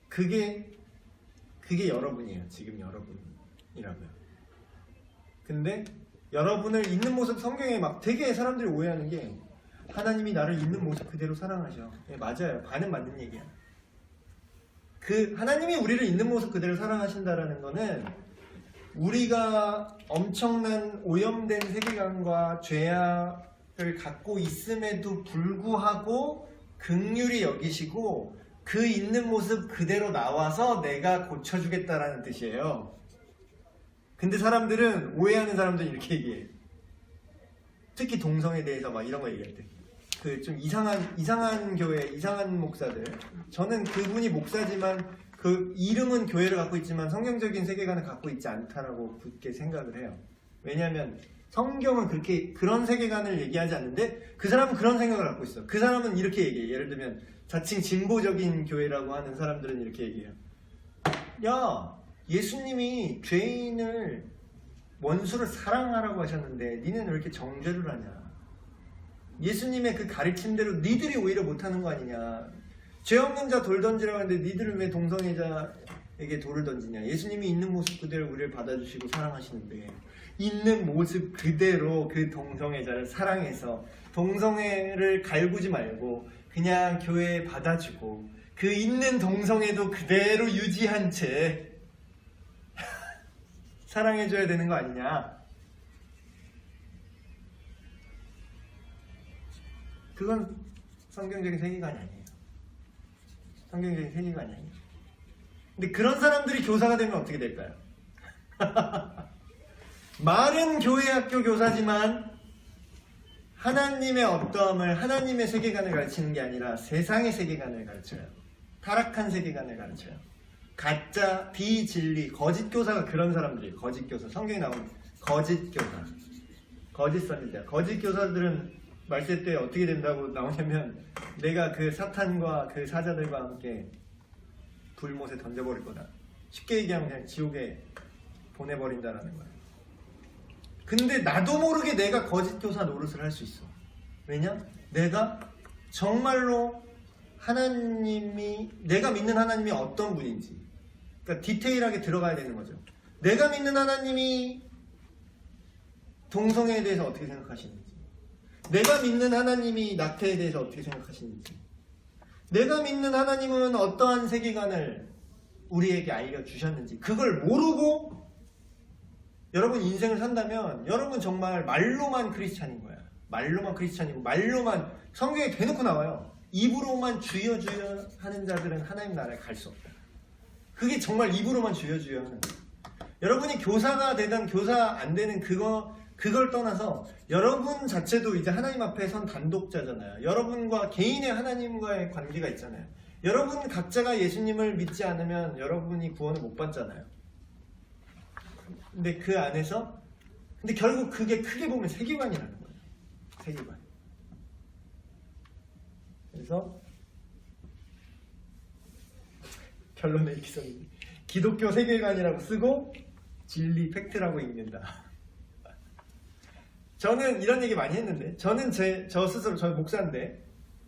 그게 여러분이에요. 지금 여러분이라고요. 근데 여러분을 있는 모습, 성경에 막 되게 사람들이 오해하는 게 하나님이 나를 있는 모습 그대로 사랑하셔. 네, 맞아요. 반은 맞는 얘기야. 하나님이 우리를 있는 모습 그대로 사랑하신다라는 거는 우리가 엄청난 오염된 세계관과 죄악을 갖고 있음에도 불구하고 긍휼히 여기시고 그 있는 모습 그대로 나와서 내가 고쳐주겠다라는 뜻이에요. 근데 사람들은, 오해하는 사람들은 이렇게 얘기해. 특히 동성에 대해서 막 이런 거 얘기할 때. 좀 이상한 교회, 이상한 목사들. 저는 그분이 목사지만 그 이름은 교회를 갖고 있지만 성경적인 세계관을 갖고 있지 않다라고 굳게 생각을 해요. 왜냐하면 성경은 그런 세계관을 얘기하지 않는데 그 사람은 그런 생각을 갖고 있어. 그 사람은 이렇게 얘기해. 예를 들면 자칭 진보적인 교회라고 하는 사람들은 이렇게 얘기해요. 야, 예수님이 죄인을, 원수를 사랑하라고 하셨는데 니는 왜 이렇게 정죄를 하냐? 예수님의 그 가르침대로 니들이 오히려 못하는 거 아니냐? 죄 없는 자 돌 던지라고 하는데 니들은 왜 동성애자에게 돌을 던지냐? 예수님이 있는 모습 그대로 우리를 받아주시고 사랑하시는데 있는 모습 그대로 그 동성애자를 사랑해서 동성애를 갈구지 말고 그냥 교회에 받아주고 그 있는 동성애도 그대로 유지한 채 사랑해줘야 되는 거 아니냐? 그건 성경적인 세계관이 아니에요. 성경적인 세계관이 아니에요. 근데 그런 사람들이 교사가 되면 어떻게 될까요? 말은 교회 학교 교사지만 하나님의 어떠함을, 하나님의 세계관을 가르치는 게 아니라 세상의 세계관을 가르쳐요. 타락한 세계관을 가르쳐요. 가짜, 비진리, 거짓 교사가 그런 사람들이에요. 거짓 교사. 성경에 나오는 거짓 교사. 거짓 선지자. 거짓 교사들은 말세 때 어떻게 된다고 나오냐면 내가 그 사탄과 그 사자들과 함께 불못에 던져버릴 거다. 쉽게 얘기하면 그냥 지옥에 보내버린다라는 거예요. 근데 나도 모르게 내가 거짓 교사 노릇을 할 수 있어. 왜냐? 내가 정말로 하나님이, 내가 믿는 하나님이 어떤 분인지, 그러니까 디테일하게 들어가야 되는 거죠. 내가 믿는 하나님이 동성애에 대해서 어떻게 생각하시는지, 내가 믿는 하나님이 낙태에 대해서 어떻게 생각하시는지, 내가 믿는 하나님은 어떠한 세계관을 우리에게 알려주셨는지, 그걸 모르고 여러분 인생을 산다면 여러분 정말 말로만 크리스찬인 거야. 말로만 크리스찬이고 말로만, 성경에 대놓고 나와요. 입으로만 주여 주여 하는 자들은 하나님 나라에 갈 수 없다. 그게 정말 입으로만 주여 주여 하는 거예요. 여러분이 교사가 되든 교사 안 되는 그걸 떠나서 여러분 자체도 이제 하나님 앞에 선 단독자잖아요. 여러분과 개인의 하나님과의 관계가 있잖아요. 여러분 각자가 예수님을 믿지 않으면 여러분이 구원을 못 받잖아요. 근데 그 안에서, 근데 결국 그게 크게 보면 세계관이라는 거예요. 세계관. 그래서 결론을 이렇게 썼는데, 기독교 세계관이라고 쓰고 진리 팩트라고 읽는다. 저는 이런 얘기 많이 했는데, 저는 저 스스로, 저 목사인데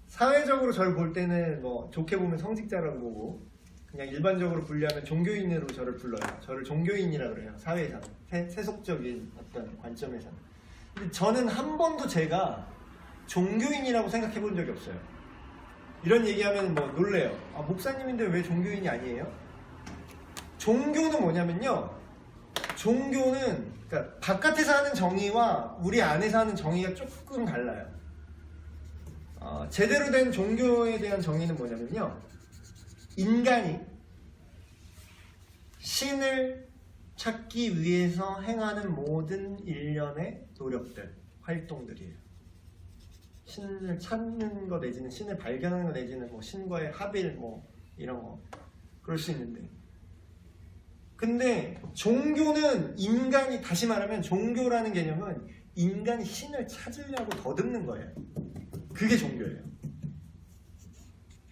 사회적으로 저를 볼 때는 뭐 좋게 보면 성직자라고 보고, 그냥 일반적으로 분류하면 종교인으로 저를 불러요. 저를 종교인이라고 그래요. 사회에서는. 세속적인 어떤 관점에서는. 근데 저는 한 번도 제가 종교인이라고 생각해 본 적이 없어요. 이런 얘기하면 뭐 놀래요. 아, 목사님인데 왜 종교인이 아니에요? 종교는 뭐냐면요, 종교는 그러니까 바깥에서 하는 정의와 우리 안에서 하는 정의가 조금 달라요. 제대로 된 종교에 대한 정의는 뭐냐면요, 인간이 신을 찾기 위해서 행하는 모든 일련의 노력들, 활동들이에요. 신을 찾는 거 내지는 신을 발견하는 거 내지는 뭐 신과의 합일 뭐 이런 거 그럴 수 있는데, 근데 종교는 인간이, 다시 말하면 종교라는 개념은 인간이 신을 찾으려고 더듬는 거예요. 그게 종교예요.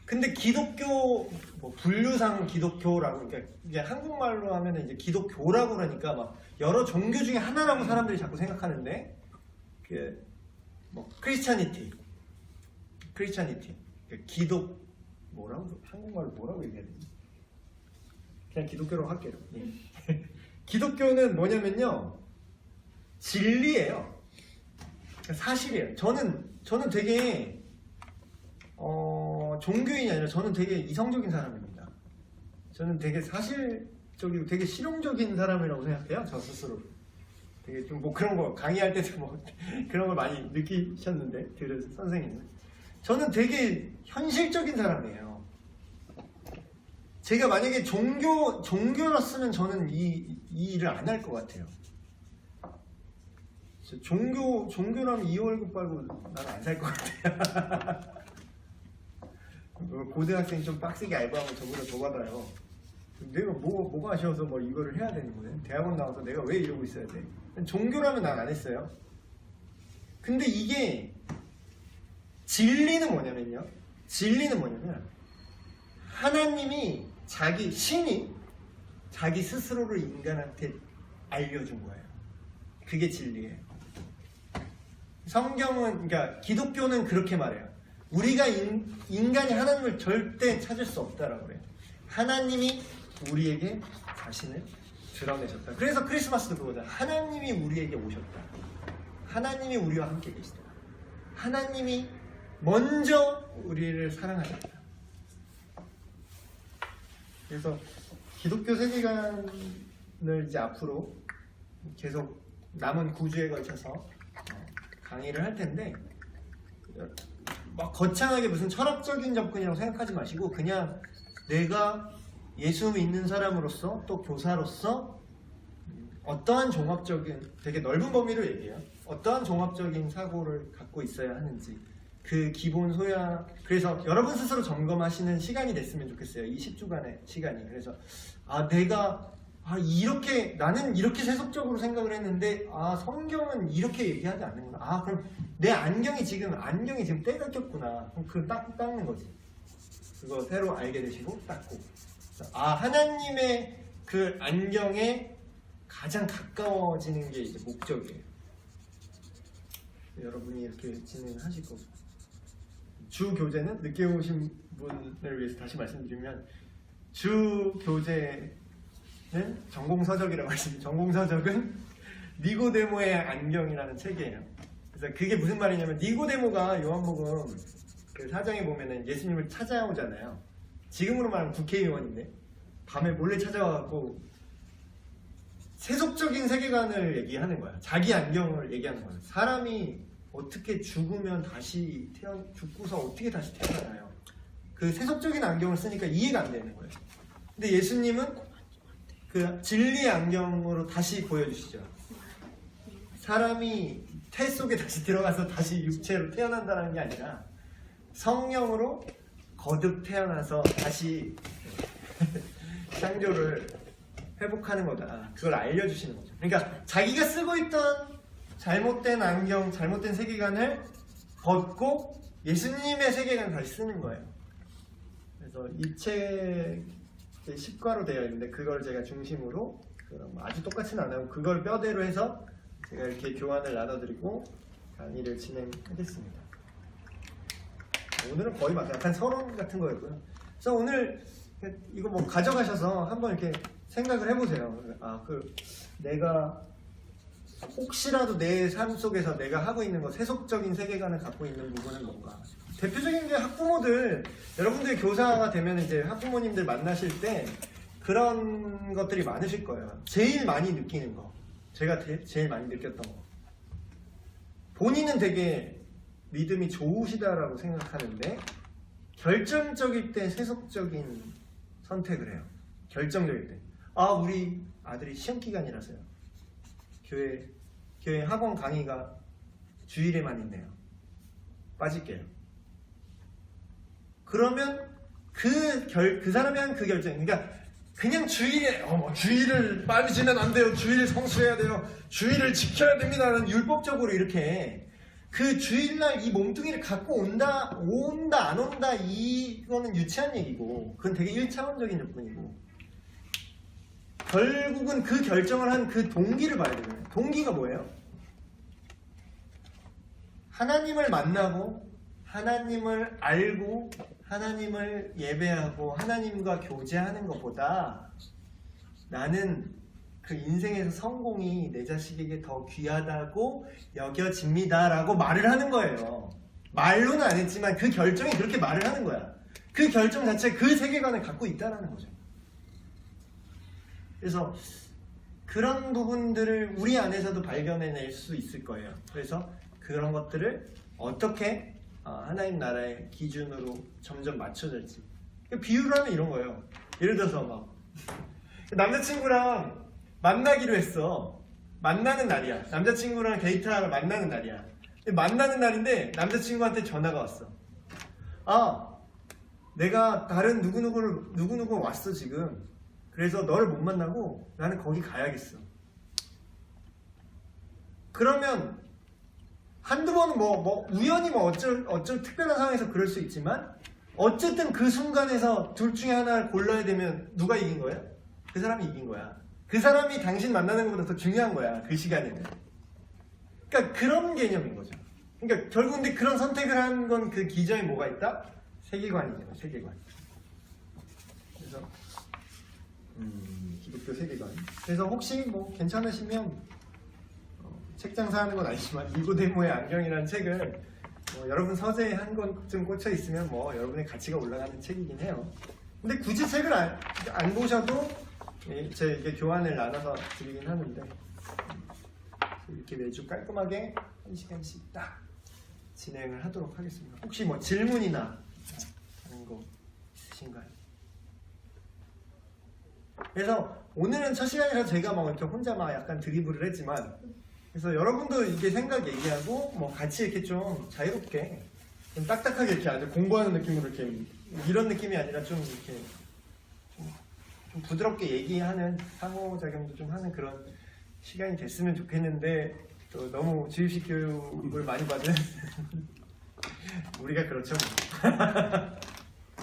근데 기독교, 뭐 분류상 기독교라고, 그러니까 이제 한국말로 하면 이제 기독교라고 그러니까 막 여러 종교 중에 하나라고 사람들이 자꾸 생각하는데, 뭐 크리스찬이티, 기독, 뭐라고, 한국말로 뭐라고 얘기해야 되지? 그냥 기독교라고 할게요. 예. 기독교는 뭐냐면요, 진리예요. 사실이에요. 저는 되게 종교인이 아니라 저는 되게 이성적인 사람입니다. 저는 되게 사실적이고 되게 실용적인 사람이라고 생각해요. 저 스스로. 되게 좀 뭐 그런 거 강의할 때도 뭐 그런 걸 많이 느끼셨는데, 들은 선생님은. 저는 되게 현실적인 사람이에요. 제가 만약에 종교였으면 저는 이 일을 안 할 것 같아요. 종교라면 이 월급 빨고 나는 안 살 것 같아요. 고등학생 좀 빡세게 알바하면 저보다 더 받아요. 내가 뭐가 아쉬워서 뭐 이거를 해야 되는 거예요? 대학원 나와서 내가 왜 이러고 있어야 돼? 종교라면 난 안 했어요. 근데 이게 진리는 뭐냐면 하나님이 신이 자기 스스로를 인간한테 알려준 거예요. 그게 진리예요. 성경은, 그러니까 기독교는 그렇게 말해요. 우리가 인간이 하나님을 절대 찾을 수 없다라고 그래요. 하나님이 우리에게 자신을 드러내셨다. 그래서 크리스마스도 그거다. 하나님이 우리에게 오셨다. 하나님이 우리와 함께 계시다. 하나님이 먼저 우리를 사랑하셨다. 그래서 기독교 세계관을 이제 앞으로 계속 남은 9주에 걸쳐서 강의를 할 텐데, 막 거창하게 무슨 철학적인 접근이라고 생각하지 마시고 그냥 내가 예수 믿는 사람으로서 또 교사로서 어떠한 종합적인 되게 넓은 범위로 얘기해요. 어떠한 종합적인 사고를 갖고 있어야 하는지 그 기본 소양 그래서 여러분 스스로 점검하시는 시간이 됐으면 좋겠어요. 이 10주간의 시간이. 그래서 내가 이렇게 나는 이렇게 세속적으로 생각을 했는데 성경은 이렇게 얘기하지 않는구나. 그럼 내 안경이 지금 때가 꼈구나. 그럼 그걸 닦는 거지. 그거 새로 알게 되시고 닦고. 하나님의 그 안경에 가장 가까워지는 게 이제 목적이에요. 여러분이 이렇게 진행하실 거고. 주 교재는 늦게 오신 분을 위해서 다시 말씀드리면 주 교재는 전공서적이라고 하시죠. 전공서적은 니고데모의 안경이라는 책이에요. 그래서 그게 무슨 말이냐면 니고데모가 요한복음 그 4장에 보면은 예수님을 찾아오잖아요. 지금으로 말하면 국회의원인데 밤에 몰래 찾아와갖고 세속적인 세계관을 얘기하는 거야. 자기 안경을 얘기하는 거야. 사람이 어떻게 죽으면 죽고서 어떻게 다시 태어나요? 그 세속적인 안경을 쓰니까 이해가 안 되는 거예요. 근데 예수님은 그 진리의 안경으로 다시 보여주시죠. 사람이 태 속에 다시 들어가서 다시 육체로 태어난다는 게 아니라 성령으로 거듭 태어나서 다시 창조를 회복하는 거다. 그걸 알려주시는 거죠. 그러니까 자기가 쓰고 있던 잘못된 안경, 잘못된 세계관을 벗고 예수님의 세계관을 다시 쓰는 거예요. 그래서 이 책에 10과로 되어 있는데 그걸 제가 중심으로 아주 똑같이는 안 하고 그걸 뼈대로 해서 제가 이렇게 교환을 나눠드리고 강의를 진행하겠습니다. 오늘은 거의 막 약간 서론 같은 거였고요. 그래서 오늘 이거 뭐 가져가셔서 한번 이렇게 생각을 해보세요. 내가 혹시라도 내 삶 속에서 내가 하고 있는 거 세속적인 세계관을 갖고 있는 부분은 뭔가. 대표적인 게 학부모들, 여러분들 교사가 되면 이제 학부모님들 만나실 때 그런 것들이 많으실 거예요. 제일 많이 느끼는 거. 제가 제일 많이 느꼈던 거. 본인은 되게 믿음이 좋으시다라고 생각하는데 결정적일 때 세속적인 선택을 해요. 결정적일 때. 우리 아들이 시험 기간이라서요. 교회 학원 강의가 주일에만 있네요. 빠질게요. 그러면 그 사람이 한 그 결정, 그러니까 그냥 주일을 빠지면 안 돼요. 주일 성수해야 돼요. 주일을 지켜야 됩니다라는 율법적으로 이렇게 그 주일날 이 몸뚱이를 갖고 온다 안 온다 이거는 유치한 얘기고 그건 되게 1차원적인 조건이고 결국은 그 결정을 한 그 동기를 봐야 되잖아요. 동기가 뭐예요? 하나님을 만나고 하나님을 알고 하나님을 예배하고 하나님과 교제하는 것보다 나는 그 인생에서 성공이 내 자식에게 더 귀하다고 여겨집니다 라고 말을 하는 거예요. 말로는 안 했지만 그 결정이 그렇게 말을 하는 거야. 그 결정 자체가 그 세계관을 갖고 있다는 거죠. 그래서 그런 부분들을 우리 안에서도 발견해낼 수 있을 거예요. 그래서 그런 것들을 어떻게 하나님 나라의 기준으로 점점 맞춰질지. 비유를 하면 이런 거예요. 예를 들어서 막 남자친구랑 만나기로 했어. 만나는 날이야. 남자친구랑 데이트하러 만나는 날이야. 만나는 날인데 남자친구한테 전화가 왔어. 내가 다른 누구누구 왔어 지금. 그래서 너를 못 만나고 나는 거기 가야겠어. 그러면 한두 번은 우연히 어쩔 특별한 상황에서 그럴 수 있지만 어쨌든 그 순간에서 둘 중에 하나를 골라야 되면 누가 이긴 거예요? 그 사람이 이긴 거야. 그 사람이 당신 만나는 것보다 더 중요한 거야. 그 시간에는. 그러니까 그런 개념인 거죠. 그러니까 결국 근데 그런 선택을 한 건 그 기저에 뭐가 있다? 세계관이잖아요. 세계관. 그래서 기독교 세계관. 그래서 혹시 괜찮으시면 책 장사하는 건 아니지만 니고데모의 안경이라는 책을 여러분 서재에 한 권쯤 꽂혀 있으면 여러분의 가치가 올라가는 책이긴 해요. 근데 굳이 책을 안 보셔도 이게 교환을 나눠서 드리긴 하는데 이렇게 매주 깔끔하게 1시간씩 딱 진행을 하도록 하겠습니다. 혹시 질문이나 다른 거 있으신가요? 그래서 오늘은 첫 시간이라 제가 막 이렇게 혼자 막 약간 드리블을 했지만, 그래서 여러분도 이게 생각 얘기하고 뭐 같이 이렇게 좀 자유롭게 좀 딱딱하게 이렇게 아주 공부하는 느낌으로 이렇게 이런 느낌이 아니라 좀 이렇게 좀 부드럽게 얘기하는 상호작용도 좀 하는 그런 시간이 됐으면 좋겠는데, 또 너무 주입식 교육을 많이 받은 우리가 그렇죠.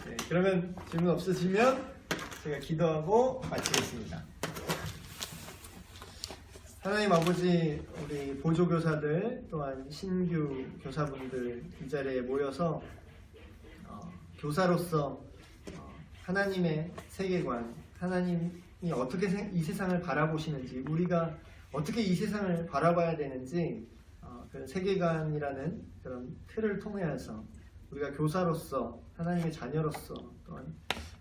네, 그러면 질문 없으시면 제가 기도하고 마치겠습니다. 하나님 아버지, 우리 보조교사들 또한 신규 교사분들 이 자리에 모여서 교사로서 하나님의 세계관, 하나님이 어떻게 이 세상을 바라보시는지, 우리가 어떻게 이 세상을 바라봐야 되는지 그런 세계관이라는 그런 틀을 통해서 우리가 교사로서, 하나님의 자녀로서, 또한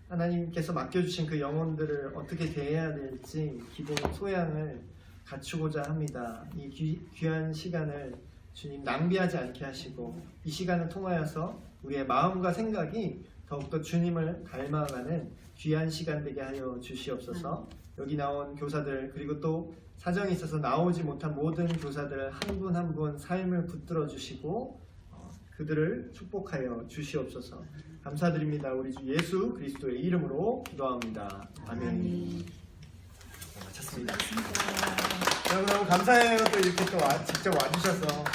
하나님께서 맡겨주신 그 영혼들을 어떻게 대해야 될지 기본 소양을 갖추고자 합니다. 이 귀한 시간을 주님 낭비하지 않게 하시고, 이 시간을 통하여서 우리의 마음과 생각이 더욱더 주님을 닮아가는 귀한 시간 되게 하여 주시옵소서. 여기 나온 교사들, 그리고 또 사정이 있어서 나오지 못한 모든 교사들 한 분 한 분 삶을 붙들어 주시고 그들을 축복하여 주시옵소서. 감사드립니다. 우리 주 예수 그리스도의 이름으로 기도합니다. 아멘. 네, 마쳤습니다. 여러분 너무 감사해요. 또 이렇게 또 직접 와주셔서.